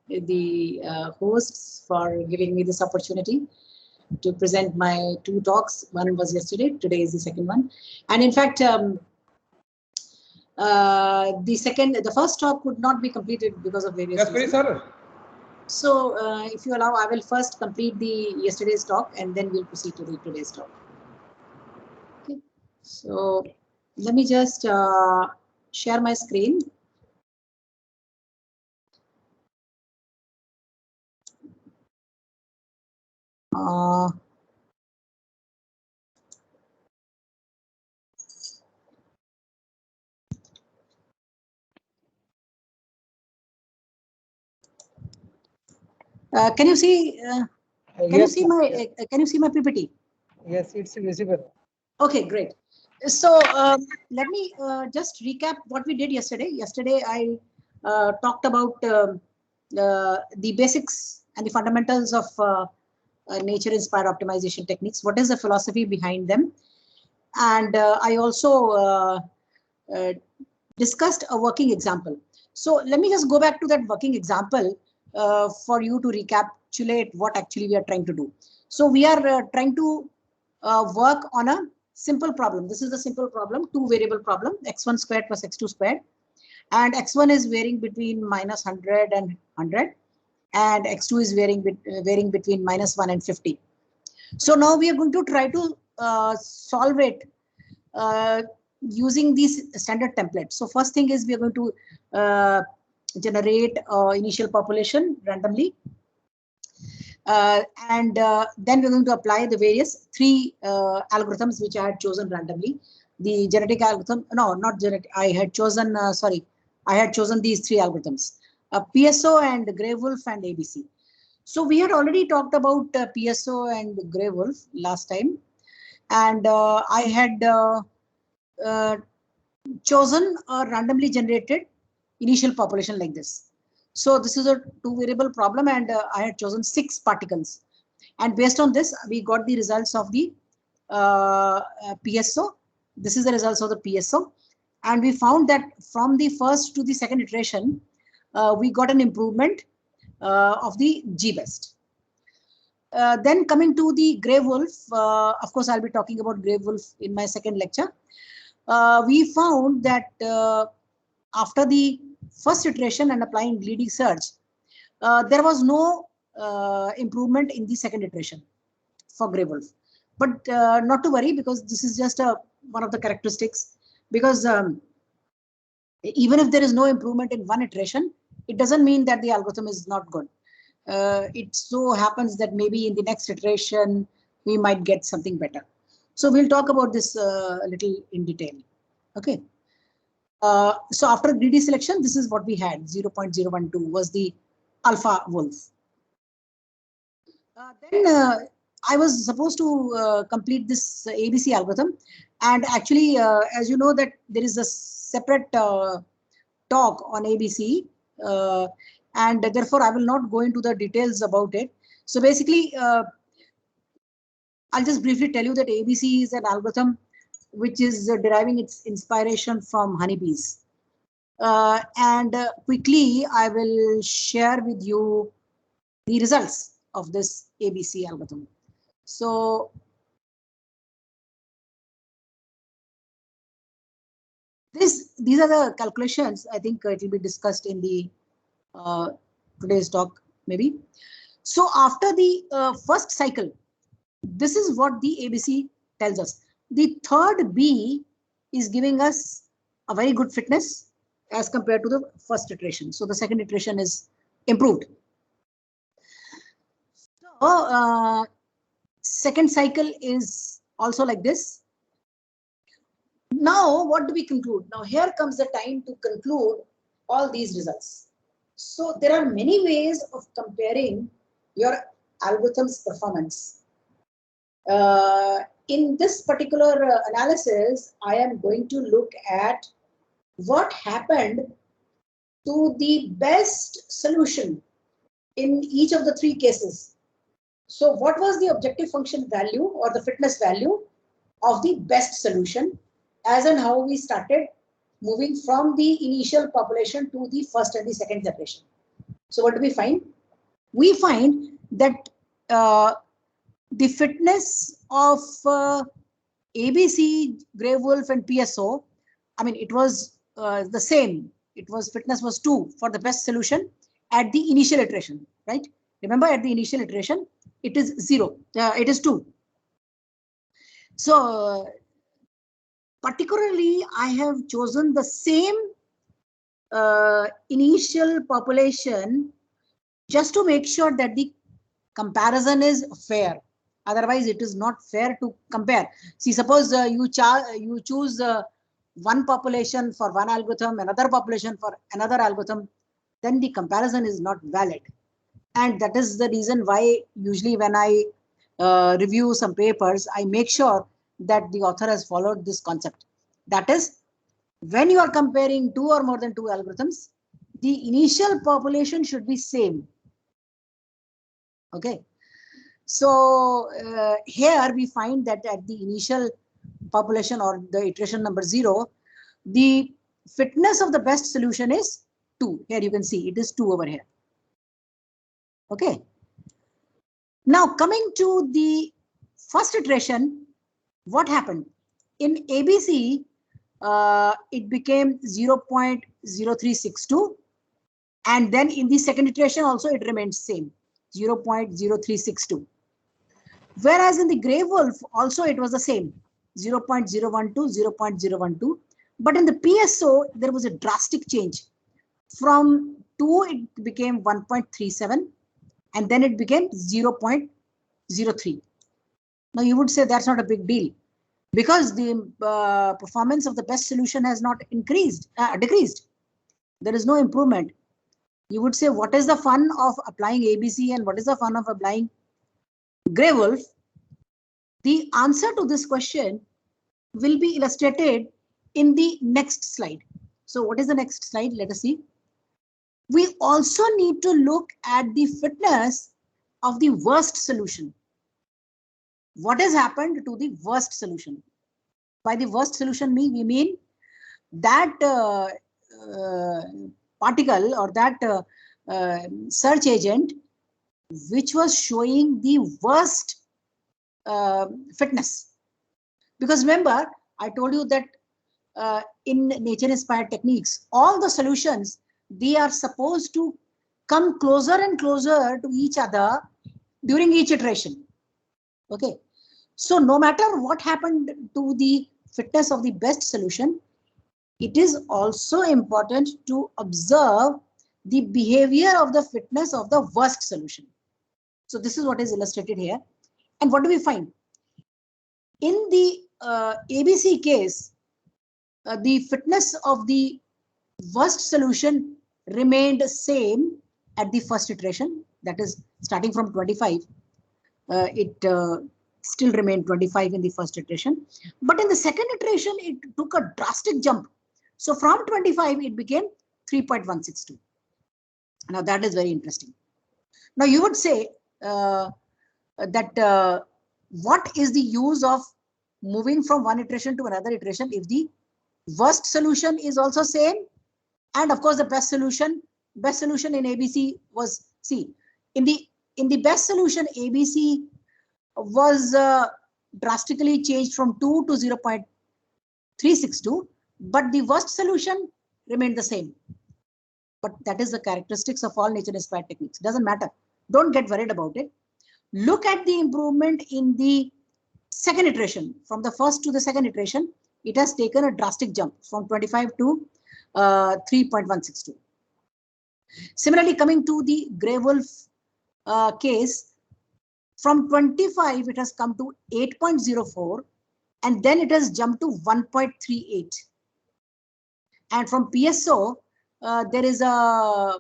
the hosts for giving me this opportunity to present my two talks. One was yesterday, today is the second one. And in fact, the first talk could not be completed because of various reasons. Yes, sir. So if you allow, I will first complete the yesterday's talk and then we'll proceed to the today's talk. Okay. So let me just share my screen. Can you see? Can you see my? Can you see my PPT? Yes, it's visible. Okay, great. So let me just recap what we did yesterday. Yesterday, I talked about the basics and the fundamentals of nature-inspired optimization techniques. What is the philosophy behind them? And I also discussed a working example. So let me just go back to that working example for you to recapitulate what actually we are trying to do. So we are trying to work on a simple problem. This is the simple problem, two variable problem, x1 squared plus x2 squared. And x1 is varying between minus 100 and 100. And x2 is varying between minus 1 and 50. So now we are going to try to solve it using these standard templates. So first thing is we are going to generate initial population randomly. And then we're going to apply the various three algorithms which I had chosen randomly. The genetic algorithm, no, not genetic. I had chosen, I had chosen these three algorithms, PSO and Grey Wolf and ABC. So we had already talked about PSO and Grey Wolf last time. And I had chosen a randomly generated initial population like this. So this is a two variable problem and I had chosen 6 particles. And based on this, we got the results of the PSO. This is the results of the PSO. And we found that from the first to the second iteration, we got an improvement of the GBEST. Then coming to the Grey Wolf, of course, I'll be talking about Grey Wolf in my second lecture. We found that after the first iteration and applying greedy search, there was no improvement in the second iteration for Grey Wolf. But not to worry, because this is just one of the characteristics. Because even if there is no improvement in one iteration, it doesn't mean that the algorithm is not good. It so happens that maybe in the next iteration, we might get something better. So we'll talk about this a little in detail. Okay. So after greedy selection, this is what we had. 0.012 was the alpha wolf. Then I was supposed to complete this ABC algorithm. And actually, as you know, that there is a separate talk on ABC. And therefore, I will not go into the details about it. So basically, I'll just briefly tell you that ABC is an algorithm which is deriving its inspiration from honeybees. And quickly, I will share with you the results of this ABC algorithm. So these are the calculations. I think it will be discussed in the today's talk, maybe. So after the first cycle, this is what the ABC tells us. The third B is giving us a very good fitness as compared to the first iteration. So the second iteration is improved. So second cycle is also like this. Now, what do we conclude? Now, here comes the time to conclude all these results. So there are many ways of comparing your algorithm's performance. In this particular analysis, I am going to look at what happened to the best solution in each of the 3 cases. So what was the objective function value or the fitness value of the best solution, as and how we started moving from the initial population to the first and the second generation. So what do we find? We find that the fitness of ABC, Grey Wolf, and PSO, I mean, it was the same. It was fitness was 2 for the best solution at the initial iteration, right? Remember, at the initial iteration, it is 0. It is 2. So particularly, I have chosen the same initial population just to make sure that the comparison is fair. Otherwise, it is not fair to compare. See, suppose you choose one population for one algorithm, another population for another algorithm, then the comparison is not valid. And that is the reason why usually when I review some papers, I make sure that the author has followed this concept. That is, when you are comparing 2 or more than 2 algorithms, the initial population should be same. Okay. So here we find that at the initial population or the iteration number 0, the fitness of the best solution is 2. Here you can see it is 2 over here. Okay. Now coming to the first iteration, what happened? In ABC, it became 0.0362. And then in the second iteration also it remains same, 0.0362. Whereas in the Grey Wolf also it was the same, 0.012, 0.012. But in the PSO, there was a drastic change. From 2, it became 1.37, and then it became 0.03. Now you would say that's not a big deal because the performance of the best solution has not decreased. There is no improvement. You would say, what is the fun of applying ABC and what is the fun of applying Grey Wolf? The answer to this question will be illustrated in the next slide. So what is the next slide? Let us see. We also need to look at the fitness of the worst solution. What has happened to the worst solution? By the worst solution, we mean that particle or that search agent which was showing the worst fitness. Because remember, I told you that in nature-inspired techniques, all the solutions, they are supposed to come closer and closer to each other during each iteration. Okay. So no matter what happened to the fitness of the best solution, it is also important to observe the behavior of the fitness of the worst solution. So this is what is illustrated here. And what do we find? In the ABC case, the fitness of the worst solution remained same at the first iteration, that is starting from 25. It still remained 25 in the first iteration. But in the second iteration, it took a drastic jump. So from 25, it became 3.162. Now that is very interesting. Now you would say that what is the use of moving from one iteration to another iteration if the worst solution is also same, and of course the best solution in ABC was C. In the best solution, ABC was drastically changed from 2 to 0.362, but the worst solution remained the same. But that is the characteristics of all nature-inspired techniques. Doesn't matter. Don't get worried about it. Look at the improvement in the second iteration. From the first to the second iteration, it has taken a drastic jump from 25 to 3.162. Similarly, coming to the Grey Wolf case, from 25, it has come to 8.04, and then it has jumped to 1.38. And from PSO, there is a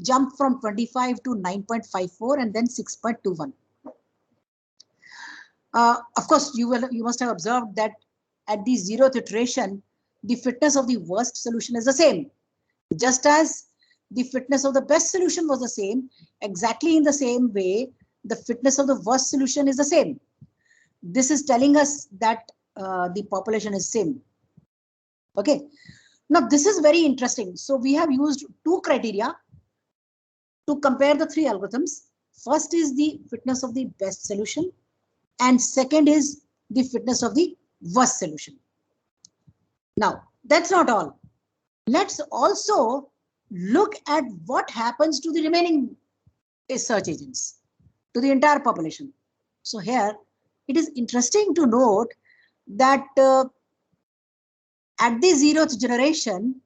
jump from 25 to 9.54 and then 6.21. Of course, you must have observed that at the 0th iteration, the fitness of the worst solution is the same. Just as the fitness of the best solution was the same, exactly in the same way, the fitness of the worst solution is the same. This is telling us that the population is same. Okay. Now, this is very interesting. So we have used two criteria to compare the three algorithms. First is the fitness of the best solution, and second is the fitness of the worst solution. Now, that's not all. Let's also look at what happens to the remaining search agents, to the entire population. So here, it is interesting to note that at the 0th generation,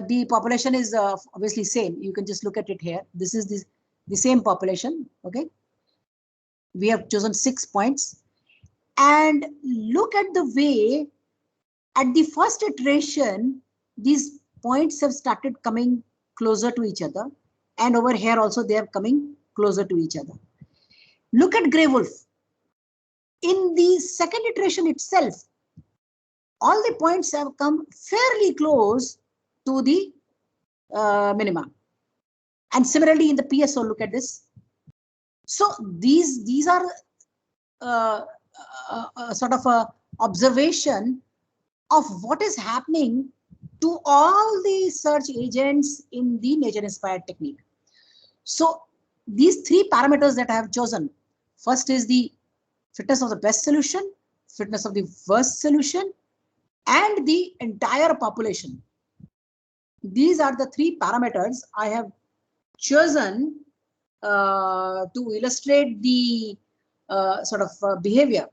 the population is obviously same. You can just look at it here. This is the same population. Okay. We have chosen 6 points. And look at the way at the first iteration, these points have started coming closer to each other. And over here also, they are coming closer to each other. Look at Grey Wolf. In the second iteration itself, all the points have come fairly close to the minima. And similarly in the PSO, look at this. So these are sort of a observation of what is happening to all the search agents in the nature-inspired technique. So these three parameters that I have chosen, first is the fitness of the best solution, fitness of the worst solution, and the entire population. These are the three parameters I have chosen to illustrate the sort of behavior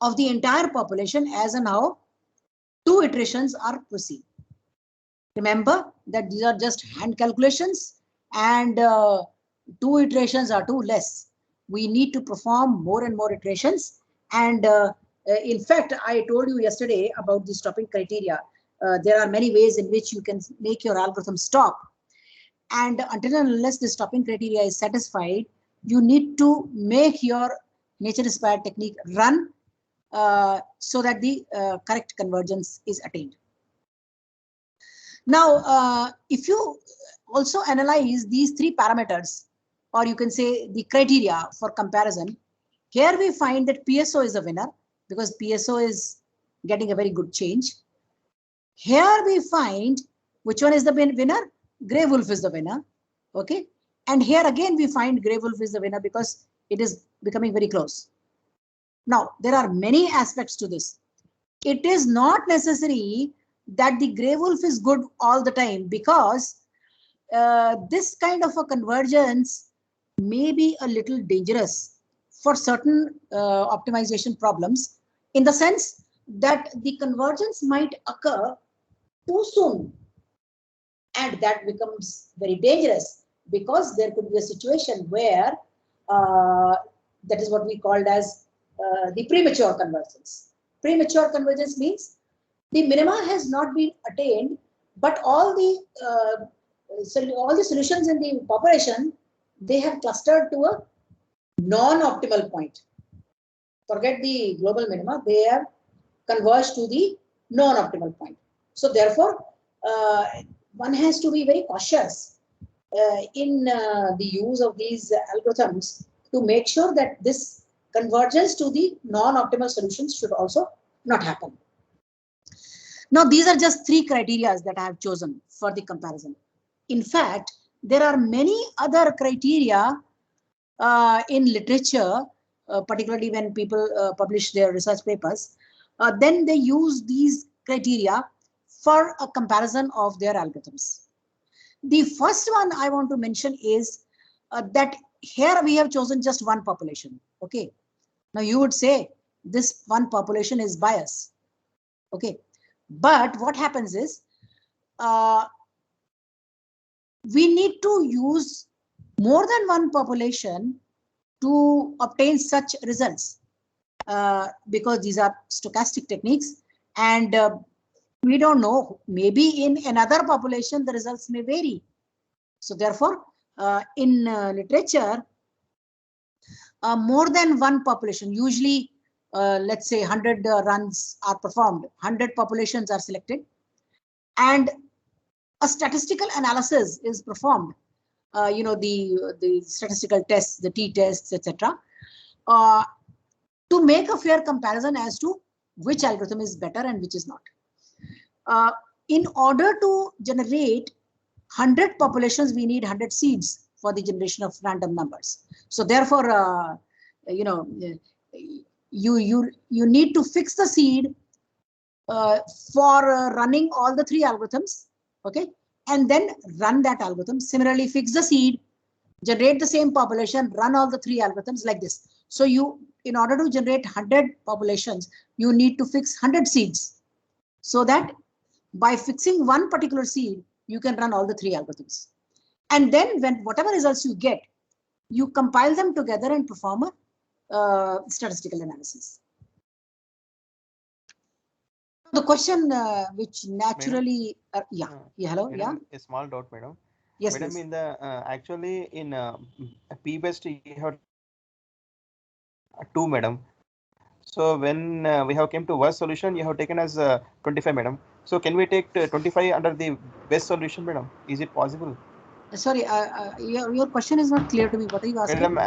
of the entire population as and how 2 iterations are proceed. Remember that these are just hand calculations, and 2 iterations are too less. We need to perform more and more iterations. And in fact, I told you yesterday about the stopping criteria. There are many ways in which you can make your algorithm stop. And until and unless the stopping criteria is satisfied, you need to make your nature-inspired technique run so that the correct convergence is attained. Now, if you also analyze these 3 parameters, or you can say the criteria for comparison, here we find that PSO is a winner because PSO is getting a very good change. Here we find which one is the winner? Grey Wolf is the winner. Okay. And here again we find Grey Wolf is the winner because it is becoming very close. Now, there are many aspects to this. It is not necessary that the Grey Wolf is good all the time, because this kind of a convergence may be a little dangerous for certain optimization problems, in the sense that the convergence might occur too soon. And that becomes very dangerous, because there could be a situation where that is what we called as the premature convergence. Premature convergence means the minima has not been attained, but all the solutions in the population, they have clustered to a non-optimal point. Forget the global minima, they have converged to the non-optimal point. So therefore, one has to be very cautious in the use of these algorithms to make sure that this convergence to the non-optimal solutions should also not happen. Now, these are just 3 criteria that I have chosen for the comparison. In fact, there are many other criteria in literature, particularly when people publish their research papers. Then they use these criteria for a comparison of their algorithms. The first one I want to mention is that here we have chosen just one population. Okay. Now you would say this one population is biased. Okay. But what happens is we need to use more than one population to obtain such results, because these are stochastic techniques, and we don't know, maybe in another population the results may vary. So therefore, in literature, more than one population, usually let's say 100 runs are performed, 100 populations are selected, and a statistical analysis is performed. You know, the statistical tests, the t-tests, etc., to make a fair comparison as to which algorithm is better and which is not. In order to generate 100 populations, we need 100 seeds for the generation of random numbers. So therefore, you know, you need to fix the seed for running all the 3 algorithms, okay, and then run that algorithm. Similarly, fix the seed, generate the same population, run all the 3 algorithms like this. So you, in order to generate 100 populations, you need to fix 100 seeds, so that by fixing one particular seed, you can run all the 3 algorithms. And then when whatever results you get, you compile them together and perform a statistical analysis. The question which naturally, hello, madam, a small doubt, madam. Yes, madam, please. in the actually in P-best you have 2, madam. So when we have came to worst solution, you have taken as 25, madam. So can we take 25 under the best solution, madam? Is it possible? Sorry, your question is not clear to me. What are you asking? Madam,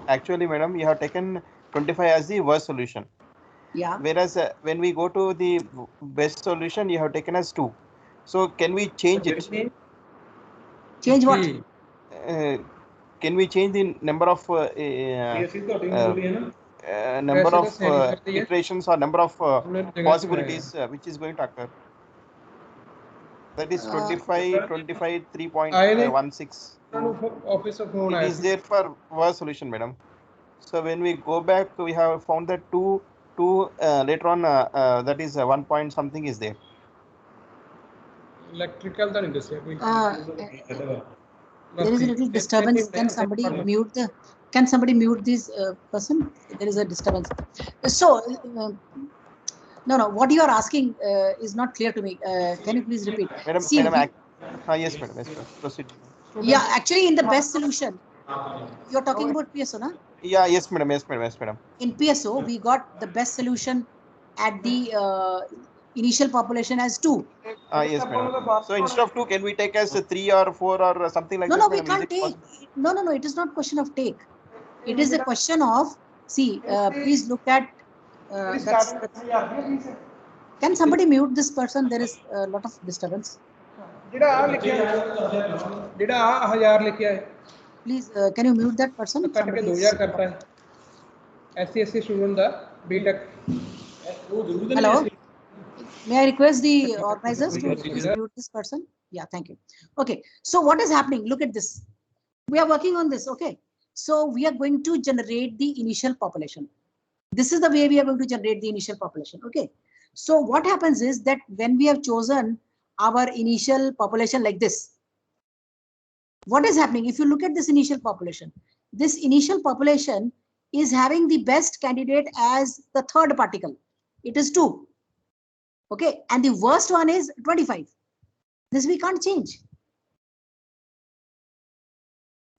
actually, madam, you have taken 25 as the worst solution. Yeah. Whereas when we go to the best solution, you have taken as 2. So can we change it? Change what? Can we change the number of number of iterations or number of possibilities which is going to occur? That is 25, 25, 3.16. It is there for worst solution, madam. So when we go back, we have found that two later on that is 1 point something is there. Electrical there is a little disturbance. Can somebody mute the? Can somebody mute this person? There is a disturbance. So no. What you are asking is not clear to me. Can you please repeat? Madam, See, yes, madam. Yes, madam. Proceed. Yeah, actually, in the best solution, you're talking about PSO, na? Yeah, yes, madam. Yes, madam. Yes, madam. In PSO, we got the best solution at the initial population as 2. Yes, madam. So instead of 2, can we take as 3 or 4 or something like no, this? No, we can't take. No. It is not question of take. It is a question of, see, please look at, can somebody mute this person? There is a lot of disturbance. Please, can you mute that person? Hello. May I request the organizers to please mute this person? Yeah, thank you. Okay, so what is happening? Look at this. We are working on this, okay? So we are going to generate the initial population. This is the way we are going to generate the initial population, okay? So what happens is that when we have chosen our initial population like this, what is happening? If you look at this initial population is having the best candidate as the 3rd particle. It is 2. Okay, and the worst one is 25. This we can't change.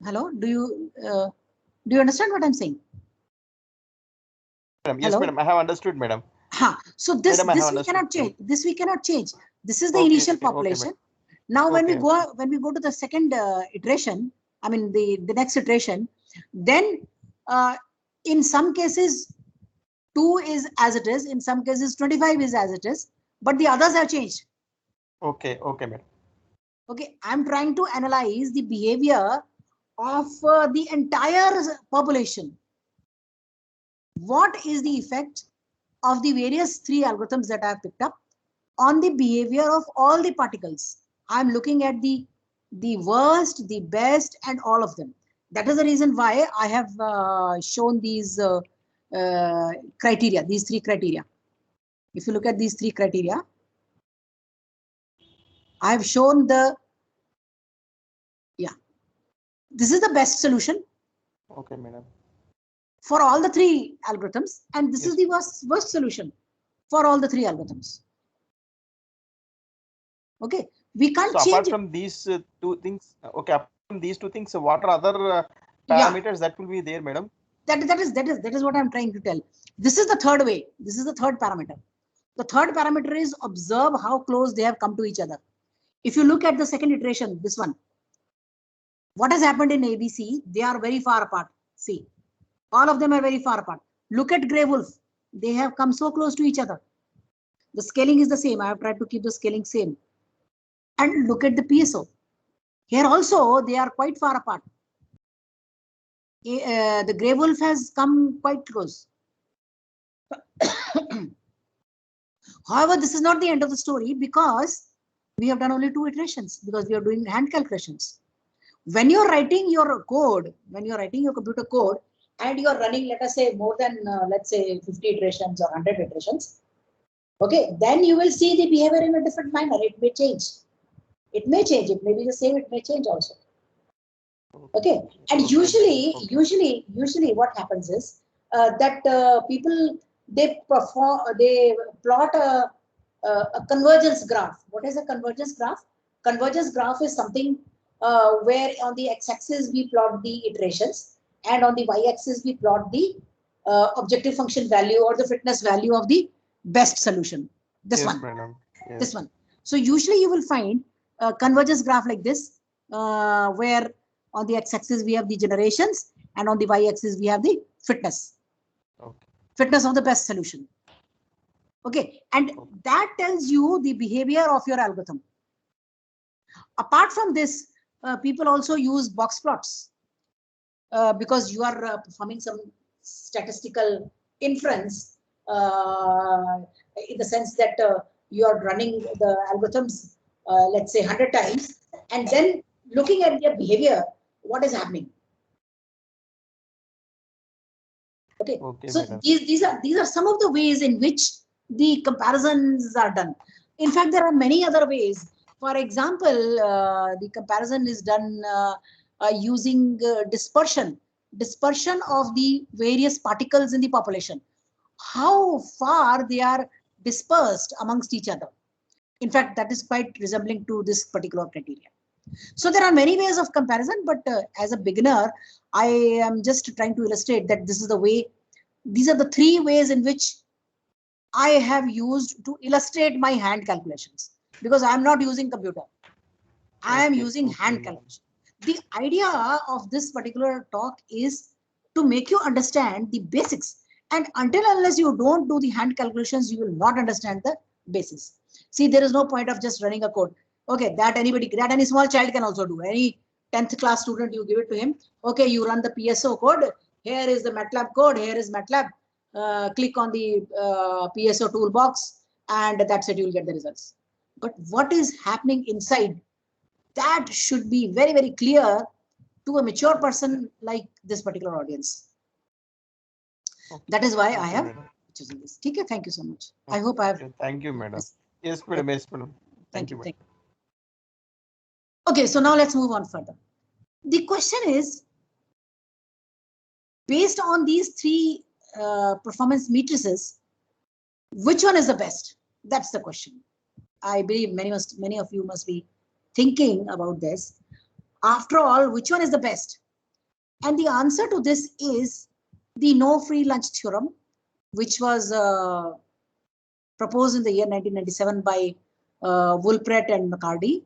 Hello, do you understand what I'm saying? Madam, yes, madam. I have understood, madam. So this we cannot change. This we cannot change. This is the initial population. Now when we go to the second iteration, I mean the next iteration, then in some cases 2 is as it is, in some cases 25 is as it is, but the others have changed. Okay, madam. Okay, I'm trying to analyze the behavior of the entire population. What is the effect of the various 3 algorithms that I have picked up on the behavior of all the particles? I'm looking at the worst, the best, and all of them. That is the reason why I have shown these criteria, these 3 criteria. If you look at these 3 criteria, I have shown this is the best solution. Okay, madam. For all the 3 algorithms, and this is the worst solution for all the 3 algorithms. Okay, we can't change. Apart from these 2 things, okay, apart from these 2 things, what are other parameters that will be there, madam? That is what I'm trying to tell. This is the 3rd way. This is the 3rd parameter. The 3rd parameter is observe how close they have come to each other. If you look at the second iteration, this one, what has happened in ABC? They are very far apart. See, all of them are very far apart. Look at Grey Wolf. They have come so close to each other. The scaling is the same. I have tried to keep the scaling same. And look at the PSO. Here also, they are quite far apart. The grey wolf has come quite close. However, this is not the end of the story because we have done only 2 iterations because we are doing hand calculations. When you're writing your code, when you're writing your computer code and you're running, let us say, more than, let's say, 50 iterations or 100 iterations, okay, then you will see the behavior in a different manner. It may change. It may change. It may be the same. It may change also. Okay, and usually what happens is that people they plot a convergence graph. What is a convergence graph? Convergence graph is something where on the x-axis we plot the iterations and on the y-axis we plot the objective function value or the fitness value of the best solution. This yes, one. Madam. Yes. This one. So usually you will find a convergence graph like this where on the x-axis we have the generations and on the y-axis we have the fitness. Okay. Fitness of the best solution. Okay, and that tells you the behavior of your algorithm. Apart from this, people also use box plots because you are performing some statistical inference in the sense that you are running the algorithms, let's say 100 times, and then looking at their behavior, what is happening. Okay, so these are some of the ways in which the comparisons are done. In fact, there are many other ways. For example, the comparison is done using dispersion of the various particles in the population. How far they are dispersed amongst each other. In fact, that is quite resembling to this particular criteria. So there are many ways of comparison, but as a beginner, I am just trying to illustrate that this is the way. These are the 3 ways in which I have used to illustrate my hand calculations, because I am not using computer. I am using hand calculation. The idea of this particular talk is to make you understand the basics. And until unless you don't do the hand calculations, you will not understand the basics. See, there is no point of just running a code. Okay, that any small child can also do. Any 10th class student, you give it to him. Okay, you run the PSO code. Here is the MATLAB code. Here is MATLAB. Click on the PSO toolbox, and that's it. You'll get the results. But what is happening inside? That should be very, very clear to a mature person like this particular audience. Okay. That is why I have chosen this. Okay, thank you so much. Okay. I hope I have. Thank you, madam. Yes, madam. Yes, madam. Thank you. Thank you. Okay, so now let's move on further. The question is, based on these 3 performance matrices, which one is the best? That's the question. I believe many of you must be thinking about this. After all, which one is the best? And the answer to this is the no free lunch theorem, which was proposed in the year 1997 by Woolpert and McCarty.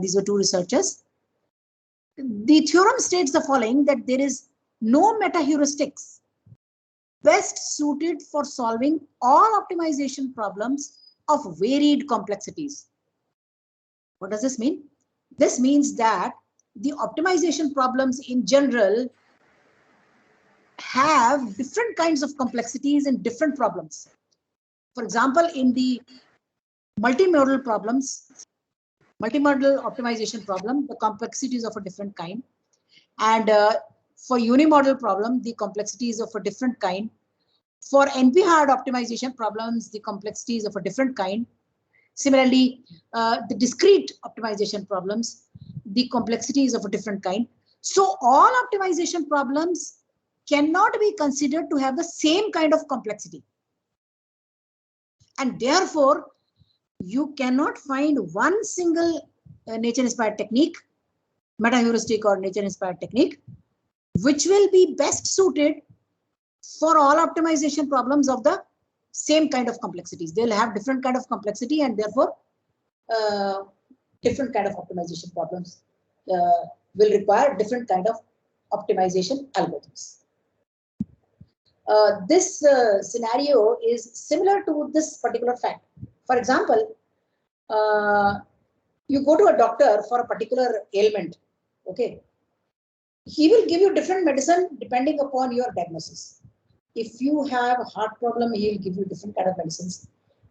These were 2 researchers. The theorem states the following, that there is no meta-heuristics best suited for solving all optimization problems of varied complexities. What does this mean? This means that the optimization problems in general have different kinds of complexities and different problems. For example, in the multimodal optimization problem, the complexity is of a different kind. And for unimodal problem, the complexity is of a different kind. For NP-hard optimization problems, the complexity is of a different kind. Similarly, the discrete optimization problems, the complexity is of a different kind. So all optimization problems cannot be considered to have the same kind of complexity. And therefore, you cannot find one single nature-inspired technique, meta-heuristic or nature-inspired technique, which will be best suited for all optimization problems of the same kind of complexities. They'll have different kind of complexity, and therefore different kind of optimization problems will require different kind of optimization algorithms. This scenario is similar to this particular fact. For example, you go to a doctor for a particular ailment, okay, he will give you different medicine depending upon your diagnosis. If you have a heart problem, he will give you different kind of medicines.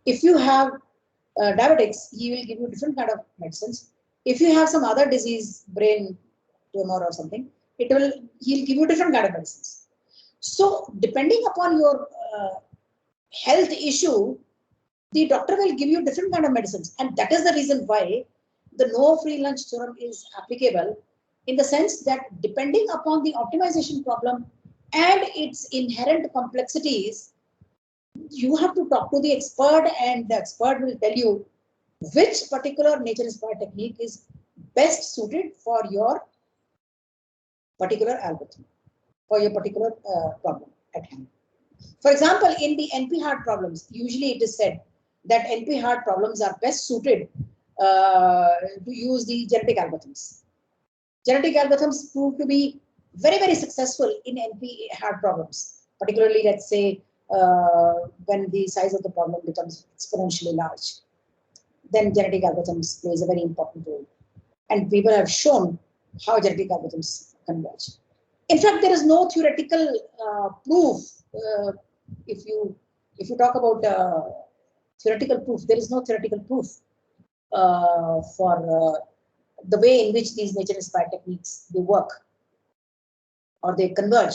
If you have diabetics, he will give you different kind of medicines. If you have some other disease, brain tumor or something, he'll give you different kind of medicines. So depending upon your health issue, the doctor will give you different kind of medicines. And that is the reason why the no free lunch theorem is applicable, in the sense that depending upon the optimization problem and its inherent complexities, you have to talk to the expert, and the expert will tell you which particular nature-inspired technique is best suited for your particular algorithm, for your particular problem at hand. For example, in the NP-hard problems, usually it is said that NP-hard problems are best suited to use the genetic algorithms. Genetic algorithms prove to be very, very successful in NP-hard problems, particularly, let's say, when the size of the problem becomes exponentially large. Then genetic algorithms plays a very important role. And people have shown how genetic algorithms converge. In fact, there is no theoretical proof. If you talk about theoretical proof, there is no theoretical proof for the way in which these nature-inspired techniques, they work or they converge.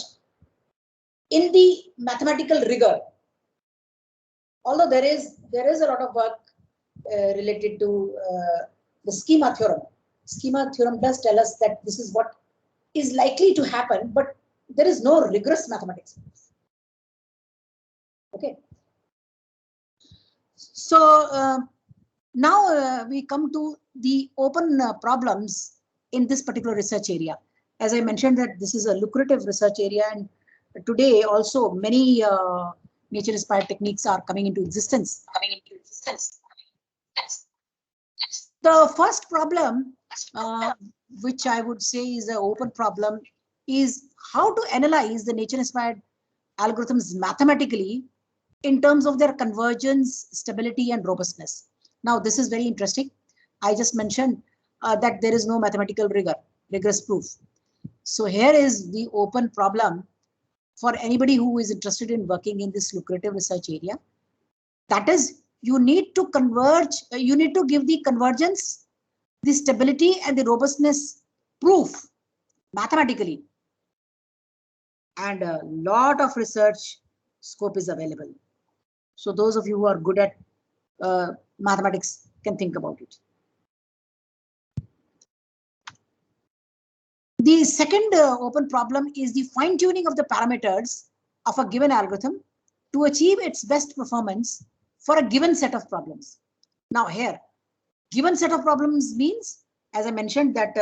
In the mathematical rigor, although there is a lot of work related to the schema theorem. Schema theorem does tell us that this is what is likely to happen, but there is no rigorous mathematics. Okay. So now we come to the open problems in this particular research area. As I mentioned, that this is a lucrative research area, and today also many nature-inspired techniques are coming into existence. The first problem, which I would say is an open problem, is how to analyze the nature-inspired algorithms mathematically in terms of their convergence, stability, and robustness. Now, this is very interesting. I just mentioned that there is no mathematical rigorous proof. So here is the open problem for anybody who is interested in working in this lucrative research area. That is, you need to converge, you need to give the convergence, the stability, and the robustness proof mathematically. And a lot of research scope is available. So those of you who are good at mathematics can think about it. The second open problem is the fine-tuning of the parameters of a given algorithm to achieve its best performance for a given set of problems. Now here, given set of problems means, as I mentioned, that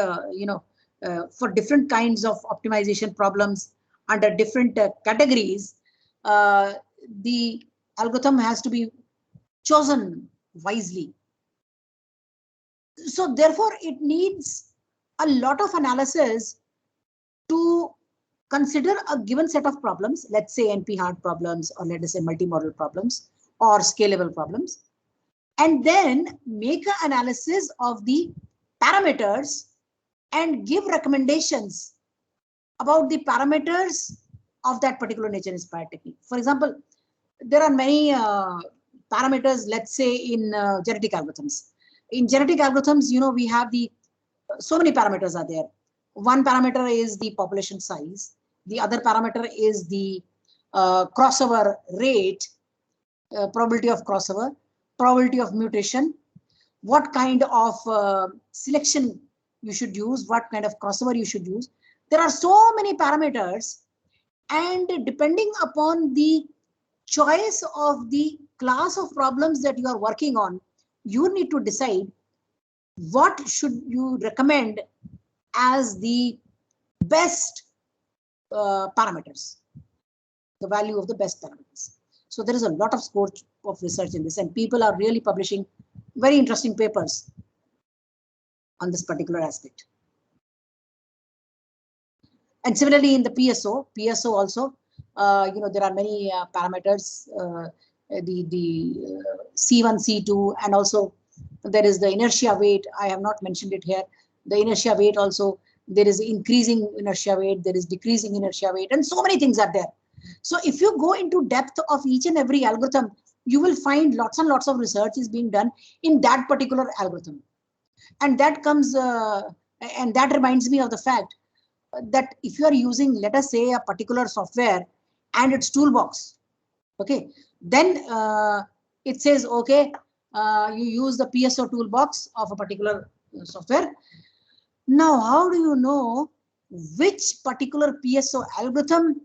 for different kinds of optimization problems under different categories, the algorithm has to be chosen wisely. So therefore, it needs a lot of analysis to consider a given set of problems, let's say NP-hard problems, or let us say multimodal problems, or scalable problems, and then make an analysis of the parameters and give recommendations about the parameters of that particular nature-inspired technique. For example, there are many parameters, let's say in genetic algorithms. In genetic algorithms, we have so many parameters are there. One parameter is the population size. The other parameter is the crossover rate, probability of crossover, probability of mutation, what kind of selection you should use, what kind of crossover you should use. There are so many parameters, and depending upon the choice of the class of problems that you are working on, you need to decide what should you recommend as the best parameters, the value of the best parameters. So there is a lot of scope of research in this, and people are really publishing very interesting papers on this particular aspect. And similarly, in the PSO also, there are many parameters, the C1, C2, and also There is the inertia weight. I have not mentioned it here. The inertia weight also, there is increasing inertia weight, there is decreasing inertia weight, and so many things are there. So if you go into depth of each and every algorithm, you will find lots and lots of research is being done in that particular algorithm. And that comes, and that reminds me of the fact that if you are using, let us say, a particular software and its toolbox, okay, then it says, okay, you use the PSO toolbox of a particular software. Now, how do you know which particular PSO algorithm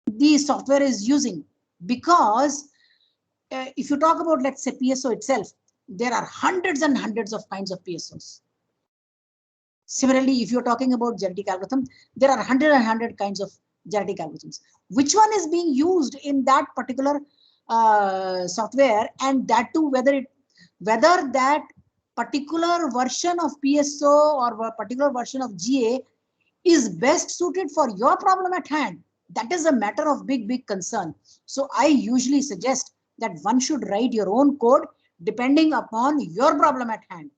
the software is using? Because if you talk about, let's say, PSO itself, there are hundreds and hundreds of kinds of PSOs. Similarly, if you're talking about genetic algorithm, there are 100 kinds of genetic algorithms. Which one is being used in that particular software, and that too whether that particular version of PSO or a particular version of GA is best suited for your problem at hand, that is a matter of big concern. So I usually suggest that one should write your own code depending upon your problem at hand.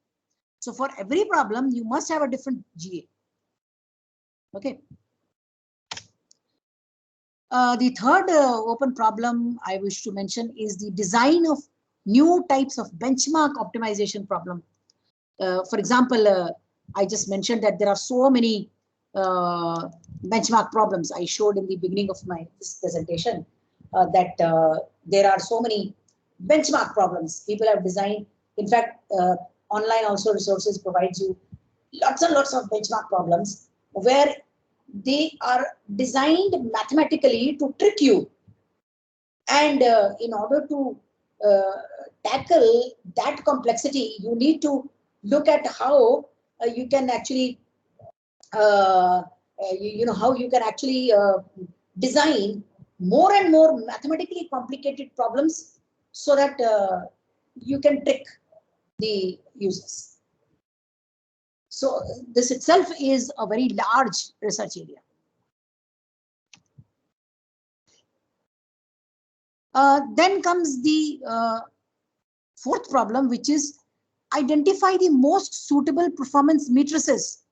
So for every problem, you must have a different GA. Okay. The third open problem I wish to mention is the design of new types of benchmark optimization problem. For example, I just mentioned that there are so many benchmark problems. I showed in the beginning of this presentation that there are so many benchmark problems people have designed. In fact, online also resources provides you lots and lots of benchmark problems where they are designed mathematically to trick you. And in order to tackle that complexity, you need to look at how you can actually, how you can actually design more and more mathematically complicated problems so that you can trick the users. So this itself is a very large research area. Then comes the fourth problem, which is identify the most suitable performance matrices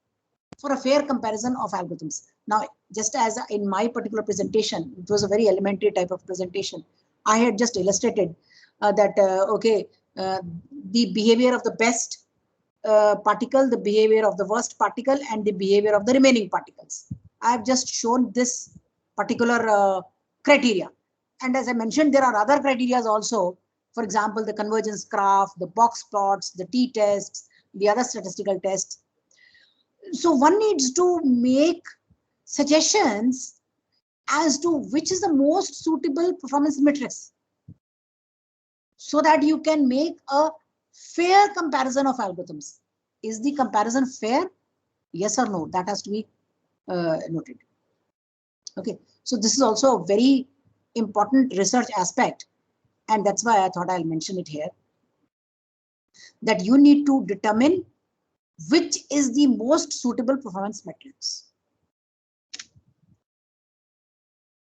for a fair comparison of algorithms. Now, just as in my particular presentation, it was a very elementary type of presentation. I had just illustrated that, the behavior of the best particle, the behavior of the worst particle, and the behavior of the remaining particles. I have just shown this particular criteria. And as I mentioned, there are other criteria also. For example, the convergence graph, the box plots, the t-tests, the other statistical tests. So one needs to make suggestions as to which is the most suitable performance matrix so that you can make a fair comparison of algorithms. Is the comparison fair? Yes or no? That has to be noted. Okay, so this is also a very important research aspect, and that's why I thought I'll mention it here, that you need to determine which is the most suitable performance metrics.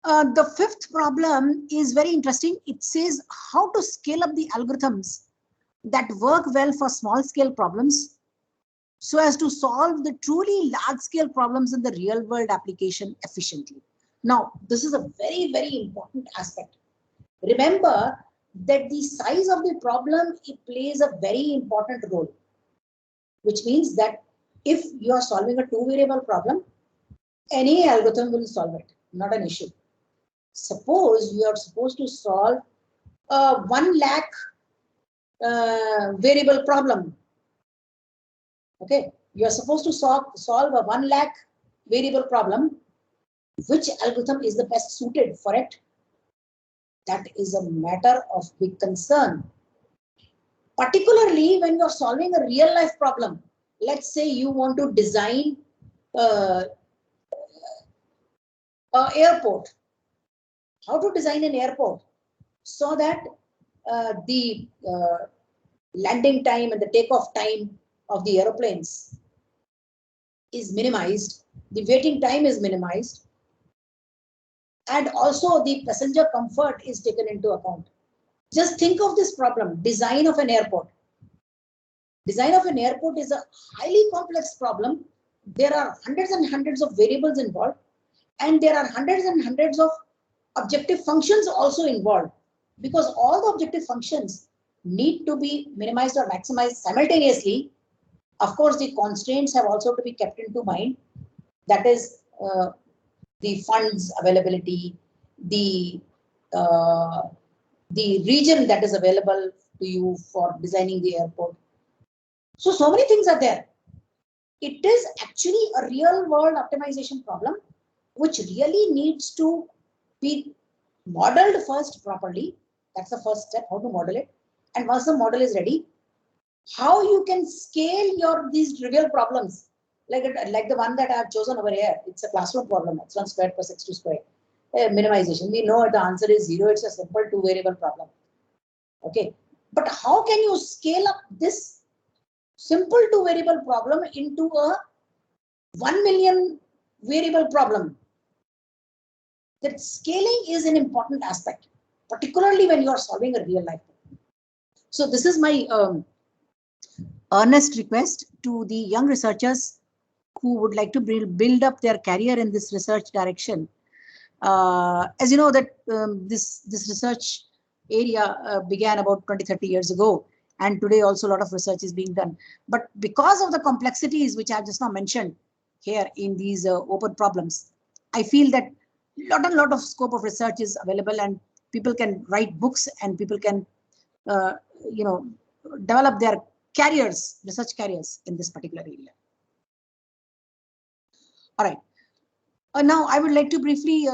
The fifth problem is very interesting. It says how to scale up the algorithms that work well for small scale problems so as to solve the truly large scale problems in the real world application efficiently. Now, this is a very important aspect. Remember that the size of the problem, it plays a very important role, which means that if you are solving a 2-variable problem, any algorithm will solve it, not an issue. Suppose you are supposed to solve a 1 lakh variable problem. Okay, you are supposed to solve a 1 lakh variable problem. Which algorithm is the best suited for it? That is a matter of big concern. Particularly when you are solving a real life problem. Let's say you want to design an airport. How to design an airport so that the landing time and the takeoff time of the aeroplanes is minimized, the waiting time is minimized, and also the passenger comfort is taken into account. Just think of this problem, design of an airport. design of an airport is a highly complex problem. There are hundreds and hundreds of variables involved, and there are hundreds and hundreds of objective functions also involved, because all the objective functions need to be minimized or maximized simultaneously. Of course, the constraints have also to be kept into mind. That is the funds availability, the region that is available to you for designing the airport. So many things are there. It is actually a real world optimization problem, which really needs to be modeled first properly. That's the first step, how to model it. And once the model is ready, how you can scale these trivial problems, like the one that I have chosen over here. It's a classroom problem, x1 squared plus x2 squared. Minimization. We know the answer is 0. It's a simple 2-variable problem. Okay. But how can you scale up this simple 2-variable problem into a 1 million variable problem? That scaling is an important aspect, particularly when you are solving a real life problem. So this is my earnest request to the young researchers who would like to build up their career in this research direction. As you know that this research area began about 20-30 years ago, and today also a lot of research is being done. But because of the complexities which I just now mentioned here in these open problems, I feel that a lot of scope of research is available, and people can write books, and people can develop their careers, research careers in this particular area. All right. Now I would like to briefly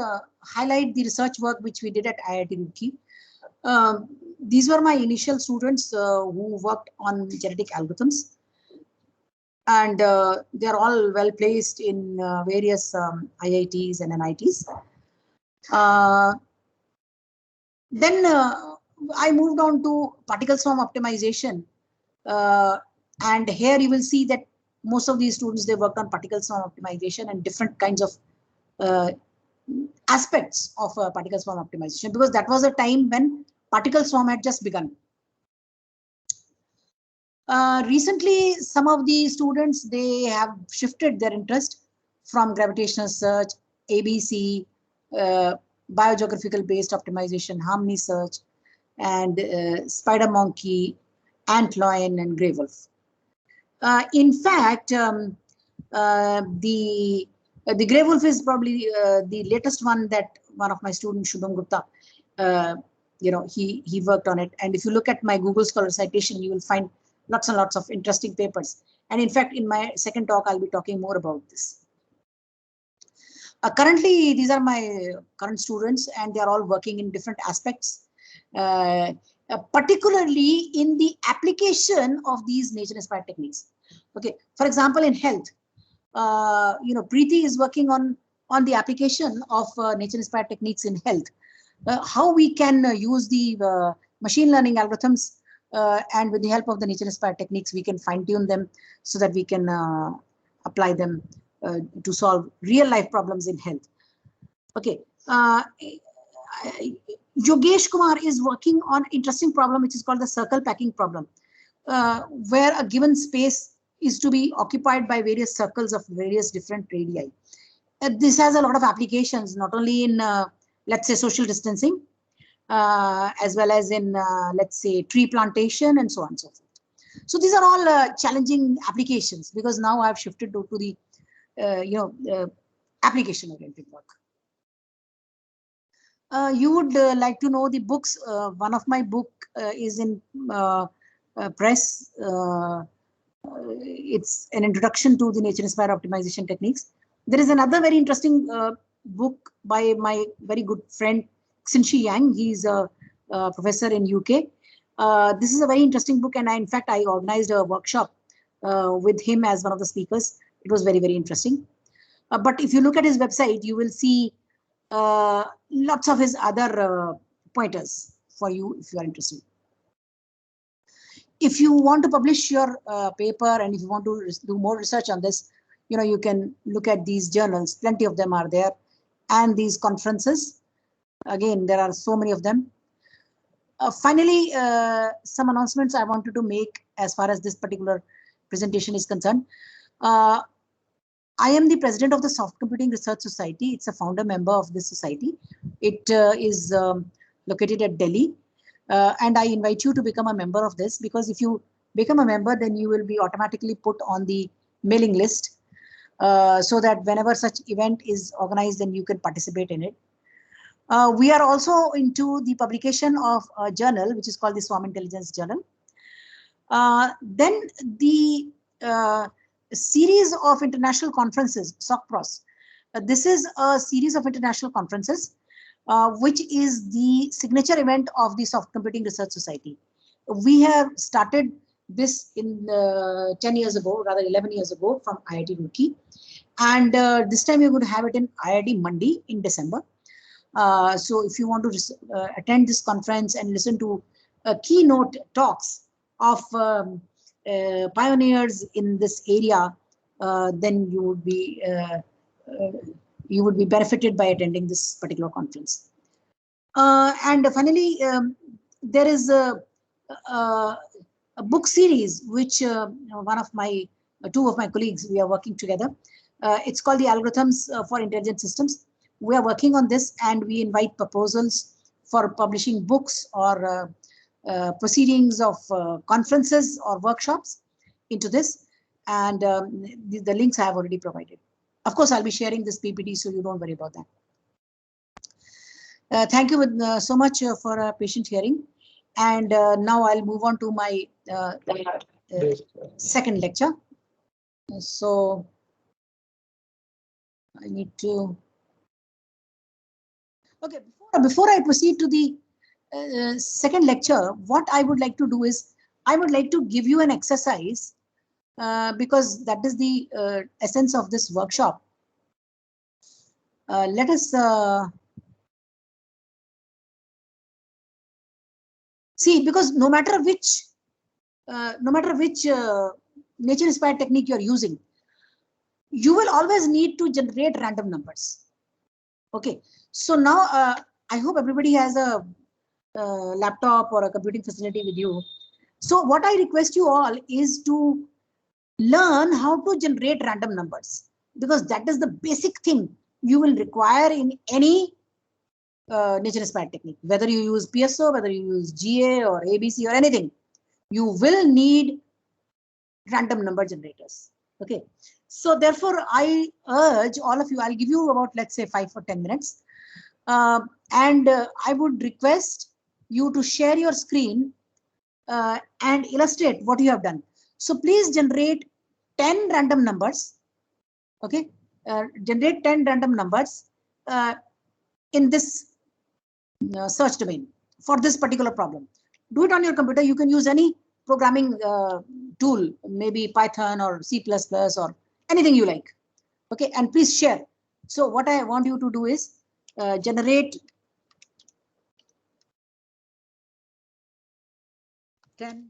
highlight the research work which we did at IIT Roorkee. These were my initial students who worked on genetic algorithms, and they are all well placed in various IITs and NITs. Then I moved on to particle swarm optimization, and here you will see that most of these students, they worked on particle swarm optimization and different kinds of aspects of particle swarm optimization, because that was a time when particle swarm had just begun. Recently, some of the students, they have shifted their interest from gravitational search, ABC, biogeographical based optimization, Harmony search, and SpiderMonkey, Antlion, and Grey Wolf. In fact, the Grey Wolf is probably the latest one that one of my students, Shubham Gupta, he worked on it. And if you look at my Google Scholar citation, you will find lots and lots of interesting papers. And in fact, in my second talk, I'll be talking more about this. Currently, these are my current students, and they are all working in different aspects, particularly in the application of these nature-inspired techniques. Okay, for example, in health, Preeti is working on the application of nature-inspired techniques in health. How we can use the machine learning algorithms, and with the help of the nature-inspired techniques, we can fine-tune them so that we can apply them to solve real-life problems in health. Okay, Yogesh Kumar is working on an interesting problem which is called the circle packing problem, where a given space is to be occupied by various circles of various different radii. This has a lot of applications, not only in, let's say, social distancing, as well as in, let's say, tree plantation and so on and so forth. So these are all challenging applications, because now I've shifted to the, application-oriented work. You would like to know the books. One of my book is in press. It's an introduction to the nature-inspired optimization techniques. There is another very interesting book by my very good friend Xinshi Yang. He's a professor in UK. This is a very interesting book, and in fact, I organized a workshop with him as one of the speakers. It was very, very interesting. But if you look at his website, you will see lots of his other pointers for you if you are interested. If you want to publish your paper, and if you want to do more research on this, you can look at these journals. Plenty of them are there, and these conferences. Again, there are so many of them. Finally, some announcements I wanted to make as far as this particular presentation is concerned. I am the president of the Soft Computing Research Society. It's a founder member of this society. It is located at Delhi. And I invite you to become a member of this, because if you become a member, then you will be automatically put on the mailing list, so that whenever such event is organized, then you can participate in it. We are also into the publication of a journal, which is called the Swarm Intelligence Journal. Then the series of international conferences, SOCPROS. This is a series of international conferences, which is the signature event of the Soft Computing Research Society. We have started this in 10 years ago, rather 11 years ago, from IIT Roorkee. And this time we're going to have it in IIT Mandi in December. So if you want to attend this conference and listen to keynote talks of pioneers in this area, then you would be benefited by attending this particular conference. And finally, there is a book series which two of my colleagues, we are working together. It's called the Algorithms for Intelligent Systems. We are working on this, and we invite proposals for publishing books or proceedings of conferences or workshops into this. And the links I have already provided. Of course, I'll be sharing this PPT, so you don't worry about that. Thank you so much for a patient hearing. And now I'll move on to my second lecture. So I need to. Okay, before I proceed to the second lecture, what I would like to do is I would like to give you an exercise, because that is the essence of this workshop. Let us see, because no matter which nature-inspired technique you are using, you will always need to generate random numbers. Okay, so now I hope everybody has a laptop or a computing facility with you. So what I request you all is to learn how to generate random numbers, because that is the basic thing you will require in any nature-inspired technique. Whether you use PSO, whether you use GA or ABC or anything, you will need random number generators. Okay, so therefore I urge all of you, I'll give you about, let's say, 5 or 10 minutes. And I would request you to share your screen and illustrate what you have done. So please generate 10 random numbers. Okay, generate 10 random numbers in this search domain for this particular problem. Do it on your computer. You can use any programming tool, maybe Python or C++ or anything you like. Okay, and please share. So what I want you to do is generate 10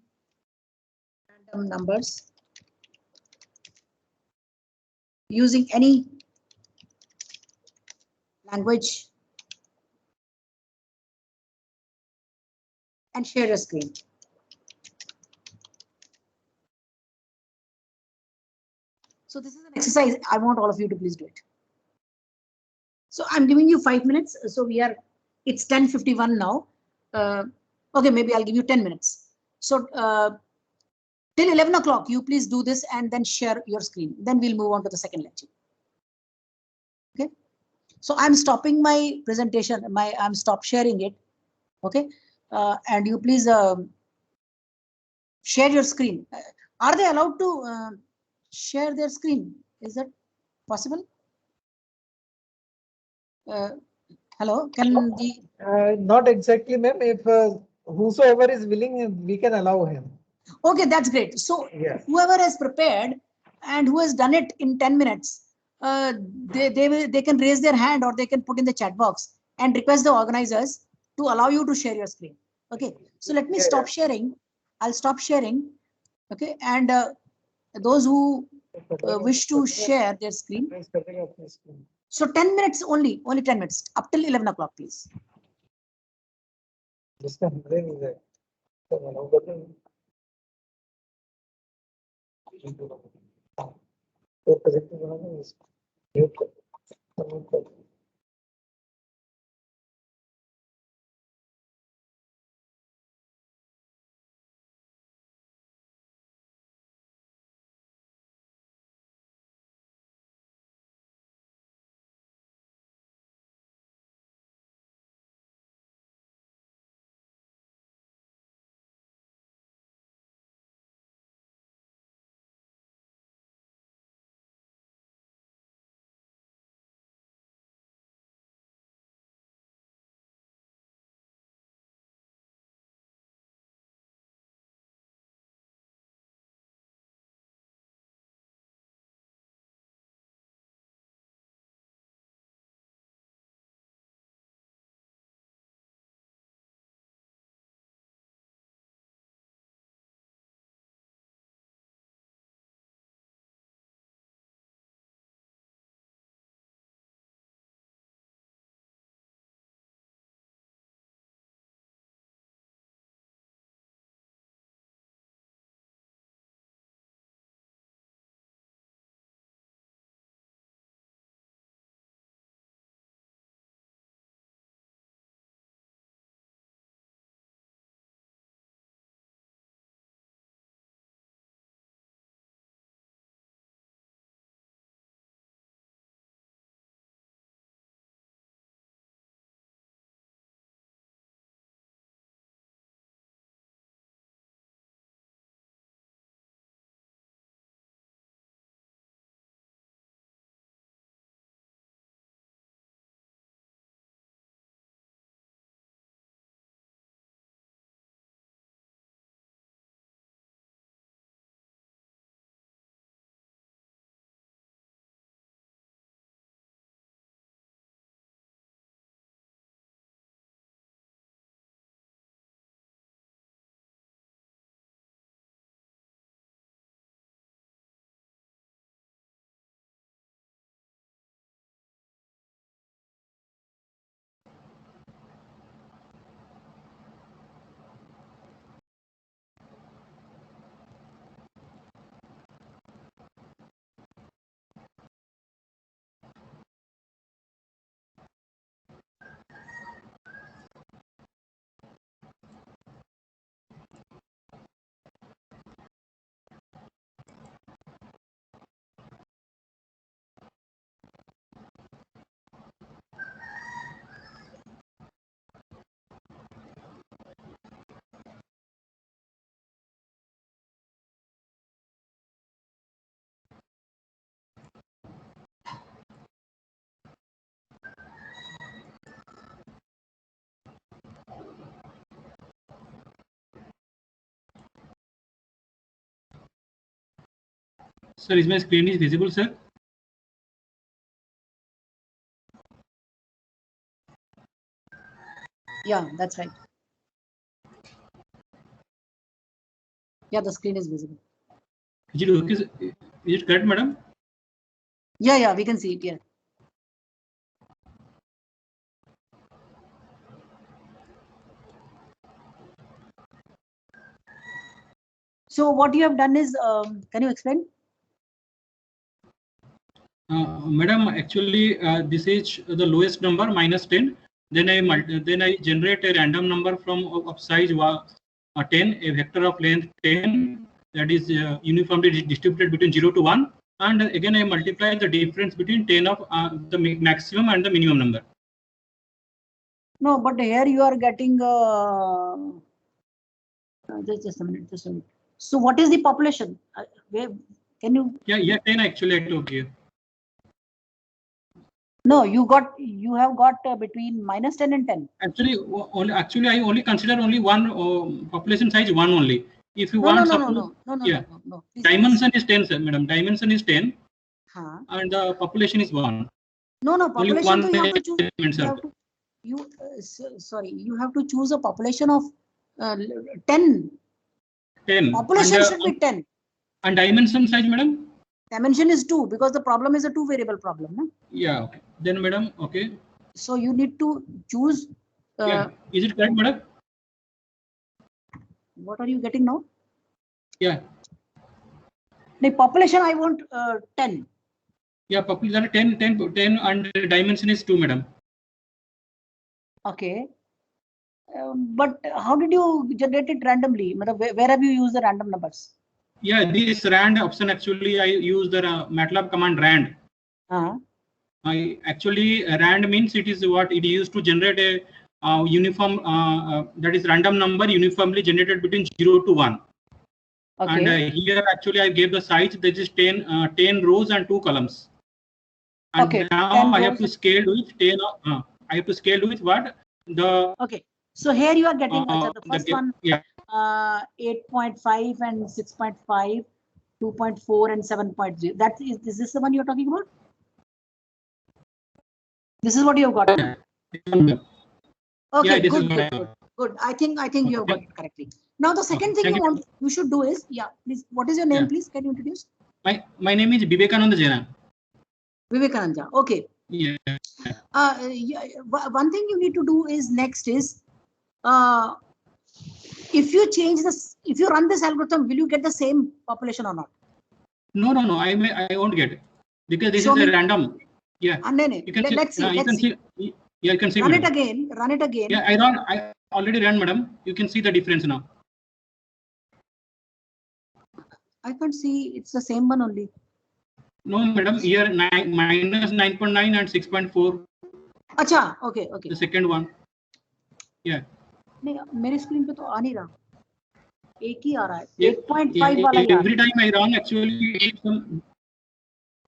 random numbers using any language and share your screen. So this is an exercise. I want all of you to please do it. So I'm giving you 5 minutes. So it's 10:51 now. Okay, maybe I'll give you 10 minutes. So till 11 o'clock, you please do this and then share your screen. Then we'll move on to the second lecture. Okay. So I'm stopping my presentation. I'm stop sharing it. Okay. And you please share your screen. Are they allowed to share their screen? Is that possible? Hello, can the not exactly, ma'am. If whosoever is willing, we can allow him. Okay, that's great. So yes, whoever has prepared and who has done it in 10 minutes, they can raise their hand or they can put in the chat box and request the organizers to allow you to share your screen. Okay, so let me stop sharing. I'll stop sharing. Okay, and those who wish to share their screen. So 10 minutes only 10 minutes, up till 11 o'clock, please. Sir, is my screen is visible, sir? Yeah, that's right. Yeah, the screen is visible. Is it okay? Is it correct, madam? Yeah, we can see it. Yeah. So what you have done is, can you explain? Madam, actually, this is the lowest number, -10. Then I generate a random number from of size 10, a vector of length 10 that is uniformly distributed between 0 to 1, and again I multiply the difference between 10 of the maximum and the minimum number. No, but here you are getting just a minute. So what is the population? Where can you? Yeah, 10 actually I took here. No, you have got between -10 and 10. Actually, I only consider only one population size 1 only. If you want, no. Dimension is 10, sir, madam. Dimension is 10, and the population is 1. No, population. You have to choose. You have to choose a population of 10. 10. Population should be 10. And dimension size, madam? Dimension is 2 because the problem is a 2 variable problem. No? Yeah, okay. Then, madam, okay. So you need to choose. Yeah. Is it correct, madam? What are you getting now? Yeah. The population I want 10. Yeah, population 10 and dimension is 2, madam. Okay. But how did you generate it randomly? Where have you used the random numbers? Yeah, this rand option actually I use the MATLAB command rand. Actually, rand means it is what it used to generate a uniform that is random number uniformly generated between 0 to 1. Okay. And here actually I gave the size that is 10 rows and 2 columns. And okay. Now I have to scale with 10. I have to scale with what the. Okay. So here you are getting the first one. Yeah. 8.5 and 6.5, 2.4 and 7.0. That is this the one you're talking about? This is what you have got. Yeah. Okay, yeah, good. I think you have got it correctly. Now the second thing you should do is, yeah, please. What is your name, please? Can you introduce? My name is Vivekananda Jaina. Vivekananda. Okay. Yeah. One thing you need to do is next is, if you change this, if you run this algorithm, will you get the same population or not? No. I won't get it because this is a random. Yeah. You can let's see. Let's see. Yeah, you can see. Run it again. Run it again. Yeah, I already ran, madam. You can see the difference now. I can't see. It's the same one only. No, madam. Here minus 9.9 and 6.4. Acha. Okay. The second one. Yeah. नहीं मेरे screen पे तो आ नहीं रहा एक ही आ रहा है 8.5 वाला ही every time I run actually gives some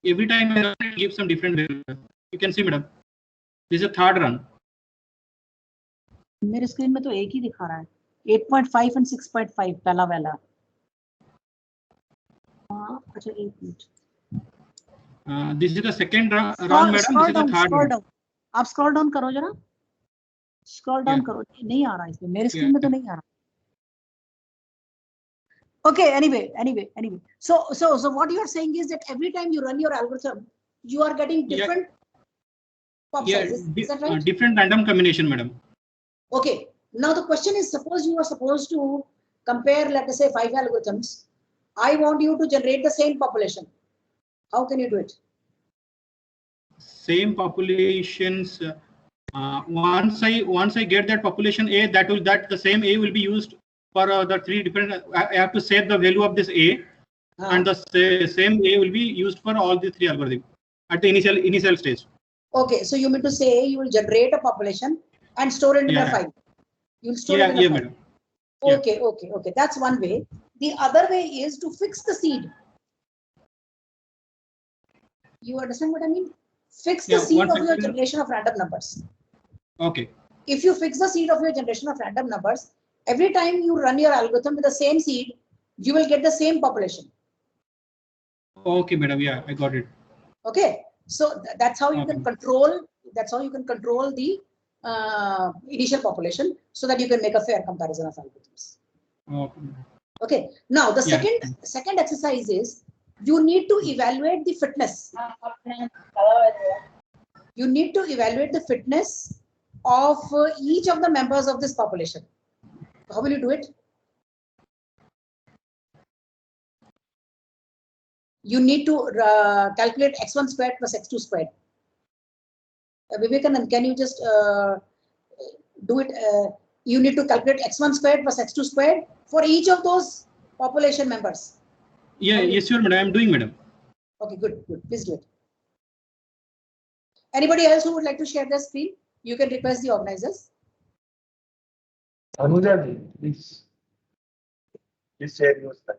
it gives some different value. You can see, madam. This is a third run. मेरे स्क्रीन में तो एक ही दिखा रहा है 8.5 and 6.5 पहला वाला अच्छा एक minute this is the second run, madam. This is the third run. आप स्क्रॉल डाउन करो जरा स्क्रॉल डाउन करो नहीं आ रहा इसमें मेरे स्क्रीन में तो नहीं आ रहा okay anyway so what you are saying is that every time you run your algorithm you are getting different pop sizes. Is that right? Different random combination, madam. Okay, now the question is, suppose you are supposed to compare, let us say 5 algorithms. I want you to generate the same population. How can you do it? Same populations. Once I get that population A, that the same A will be used for the 3 different. I have to set the value of this A, and the same A will be used for all the 3 algorithms at the initial stage. Okay, so you mean to say you will generate a population and store it in a file. You'll store it in a file. Madam. Okay. That's one way. The other way is to fix the seed. You understand what I mean? Fix the seed of your generation of random numbers. Okay. If you fix the seed of your generation of random numbers, every time you run your algorithm with the same seed, you will get the same population. Okay, madam. Yeah, I got it. Okay. So that's how you can control. That's how you can control the initial population, so that you can make a fair comparison of algorithms. Okay. Now the second exercise is you need to evaluate the fitness. You need to evaluate the fitness of each of the members of this population. How will you do it? You need to calculate x1 squared plus x2 squared. Vivekanand, can you just do it? You need to calculate x1 squared plus x2 squared for each of those population members. Yeah, yes, sure, madam. I am doing, madam. Okay, good. Please do it. Anybody else who would like to share their screen? You can request the organizers. Anuja ji, please share your slide.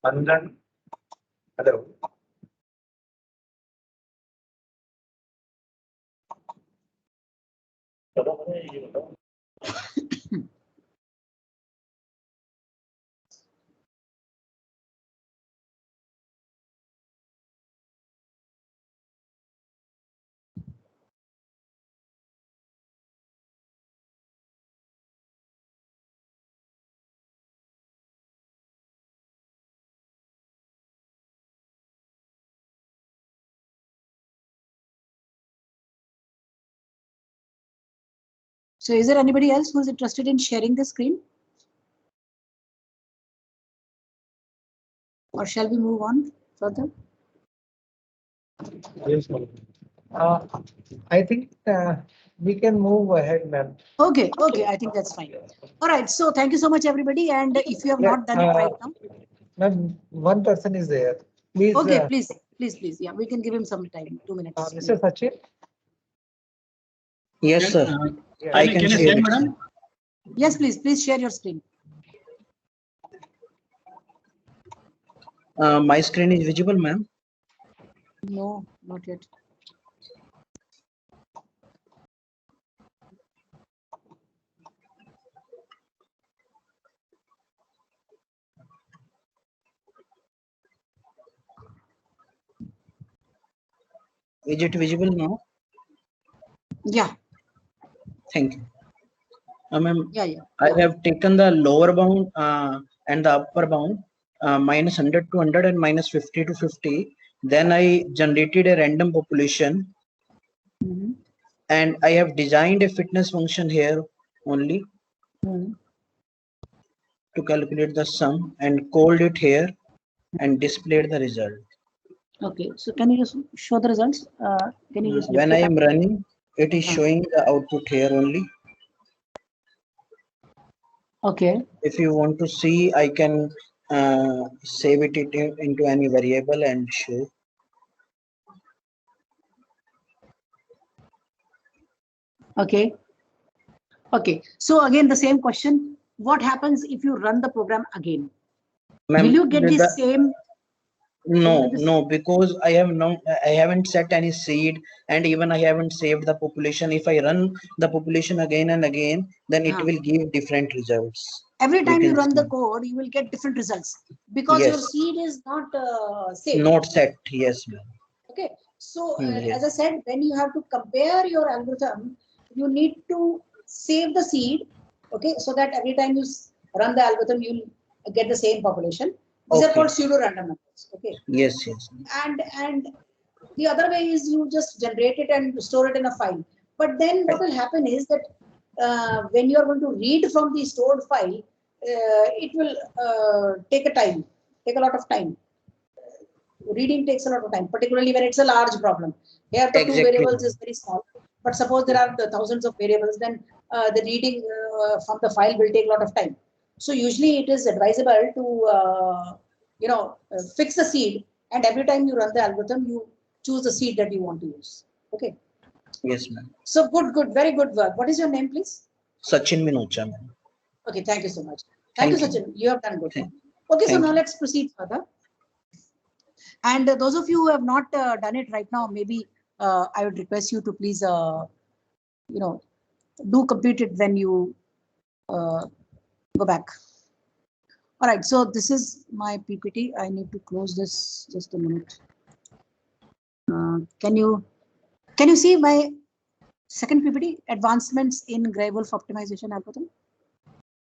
Anjan, hello. So is there anybody else who's interested in sharing the screen? Or shall we move on further? Yes, I think we can move ahead, ma'am. Okay, I think that's fine. All right, so thank you so much, everybody. And if you have not done it right now, ma'am, one person is there. Please. Okay, please. Yeah, we can give him some time. 2 minutes. Mr. Sachin. Yes, sir. I can share, madam. Yes, please share your screen. My screen is visible, ma'am. No, not yet. Is it visible now? Yeah. Thank you. Ma'am, Yeah. I have taken the lower bound and the upper bound, minus 100 to 100 and minus 50 to 50. Then I generated a random population. And I have designed a fitness function here only to calculate the sum and called it here and displayed the result. Okay, so can you just show the results? Can you just when I am running, it is showing the output here only. Okay. If you want to see, I can save it into any variable and show. Okay. So again, the same question. What happens if you run the program again? Will you get the same? No, because I haven't set any seed, and even I haven't saved the population. If I run the population again and again, then it will give different results. Every time you run the code, you will get different results because your seed is not saved. Not set, yes, ma'am. Okay, so as I said, when you have to compare your algorithm, you need to save the seed, okay, so that every time you run the algorithm, you'll get the same population. These are called pseudo random numbers. Okay. Yes. And the other way is you just generate it and store it in a file. But then what will happen is that when you are going to read from the stored file, it will take a lot of time. Reading takes a lot of time, particularly when it's a large problem. Here the two variables is very small, but suppose there are thousands of variables, then the reading from the file will take a lot of time. So usually it is advisable to fix the seed, and every time you run the algorithm, you choose the seed that you want to use. Okay. Yes, ma'am. So good, very good work. What is your name, please? Sachin Minocha, ma'am. Okay, thank you so much. Thank you, Sachin. You have done good. Okay, so now let's proceed further. And those of you who have not done it right now, maybe I would request you to please, do complete it when you go back. All right, so this is my PPT. I need to close this just a minute. Can you see my second PPT, advancements in Gray-Wolf optimization algorithm?